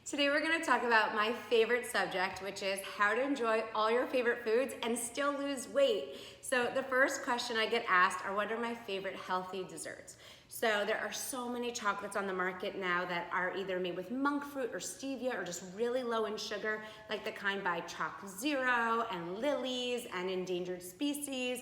Today we're going to talk about my favorite subject, which is how to enjoy all your favorite foods and still lose weight. So the first question I get asked are, what are my favorite healthy desserts? So there are so many chocolates on the market now that are either made with monk fruit or stevia or just really low in sugar, like the kind by Choc Zero and Lily's and Endangered Species.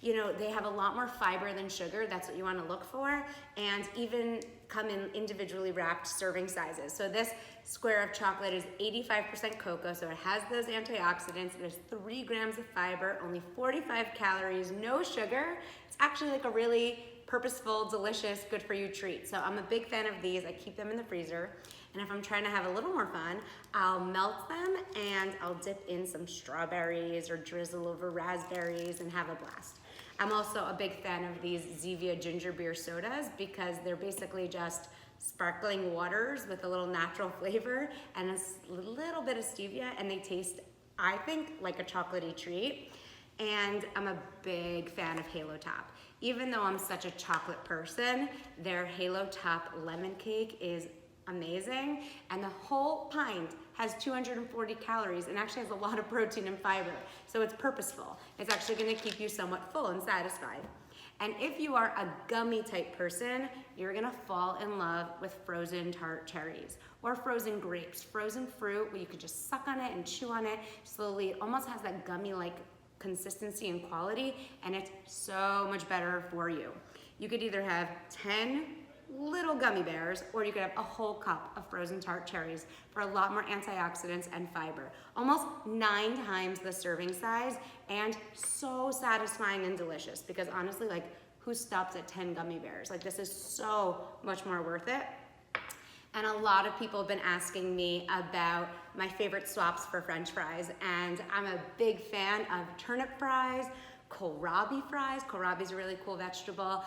You know, they have a lot more fiber than sugar. That's what you want to look for. And even come in individually wrapped serving sizes. So this square of chocolate is 85% cocoa, so it has those antioxidants. There's 3 grams of fiber, only 45 calories, no sugar. It's actually like a really purposeful, delicious, good for you treat. So I'm a big fan of these. I keep them in the freezer. And if I'm trying to have a little more fun, I'll melt them and I'll dip in some strawberries or drizzle over raspberries and have a blast. I'm also a big fan of these Zevia ginger beer sodas because they're basically just sparkling waters with a little natural flavor and a little bit of stevia, and they taste, I think, like a chocolatey treat. And I'm a big fan of Halo Top. Even though I'm such a chocolate person, their Halo Top lemon cake is amazing, and the whole pint has 240 calories and actually has a lot of protein and fiber, so it's purposeful. It's actually going to keep you somewhat full and satisfied. And if you are a gummy type person, you're going to fall in love with frozen tart cherries or frozen grapes. Frozen fruit where you could just suck on it and chew on it slowly. It almost has that gummy like consistency and quality, and it's so much better for you. You could either have 10 little gummy bears, or you could have a whole cup of frozen tart cherries for a lot more antioxidants and fiber. Almost 9 times the serving size, and so satisfying and delicious, because honestly, like, who stops at 10 gummy bears? Like, this is so much more worth it. And a lot of people have been asking me about my favorite swaps for French fries, and I'm a big fan of turnip fries, kohlrabi fries. Kohlrabi is a really cool vegetable,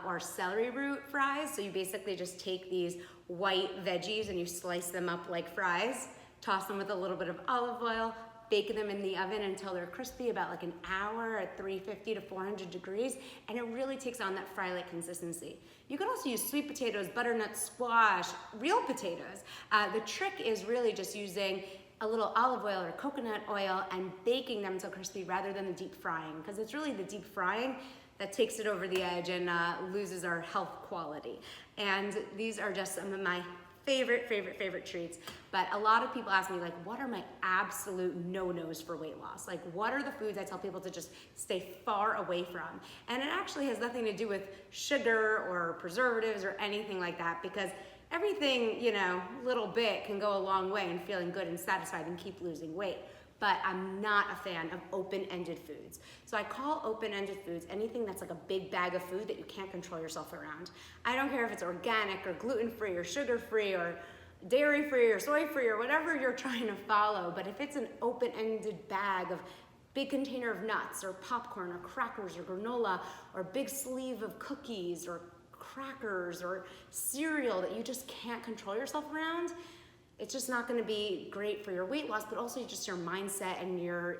or celery root fries. So you basically just take these white veggies and you slice them up like fries, toss them with a little bit of olive oil, bake them in the oven until they're crispy, about like an hour at 350 to 400 degrees, and it really takes on that fry-like consistency. You can also use sweet potatoes, butternut squash, real potatoes. The trick is really just using a little olive oil or coconut oil and baking them until crispy rather than the deep frying, because it's really the deep frying that takes it over the edge and loses our health quality. And these are just some of my favorite treats. But a lot of people ask me, like, what are my absolute no-nos for weight loss? Like, what are the foods I tell people to just stay far away from? And it actually has nothing to do with sugar or preservatives or anything like that, because everything, you know, little bit can go a long way in feeling good and satisfied and keep losing weight. But I'm not a fan of open-ended foods. So I call open-ended foods anything that's like a big bag of food that you can't control yourself around. I don't care if it's organic or gluten-free or sugar-free or dairy-free or soy-free or whatever you're trying to follow, but if it's an open-ended bag of big container of nuts or popcorn or crackers or granola or big sleeve of cookies or crackers or cereal that you just can't control yourself around, it's just not going to be great for your weight loss, but also just your mindset and your,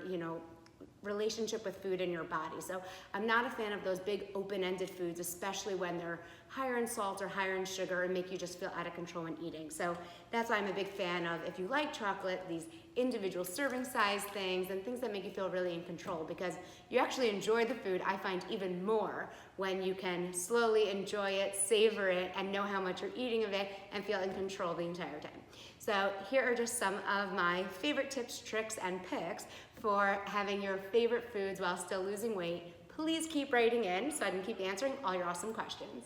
relationship with food in your body. So I'm not a fan of those big open-ended foods, especially when they're higher in salt or higher in sugar and make you just feel out of control when eating. So that's why I'm a big fan of, if you like chocolate, these individual serving size things and things that make you feel really in control, because you actually enjoy the food, I find, even more when you can slowly enjoy it, savor it, and know how much you're eating of it and feel in control the entire time. So here are just some of my favorite tips, tricks, and picks for having your favorite foods while still losing weight. Please keep writing in so I can keep answering all your awesome questions.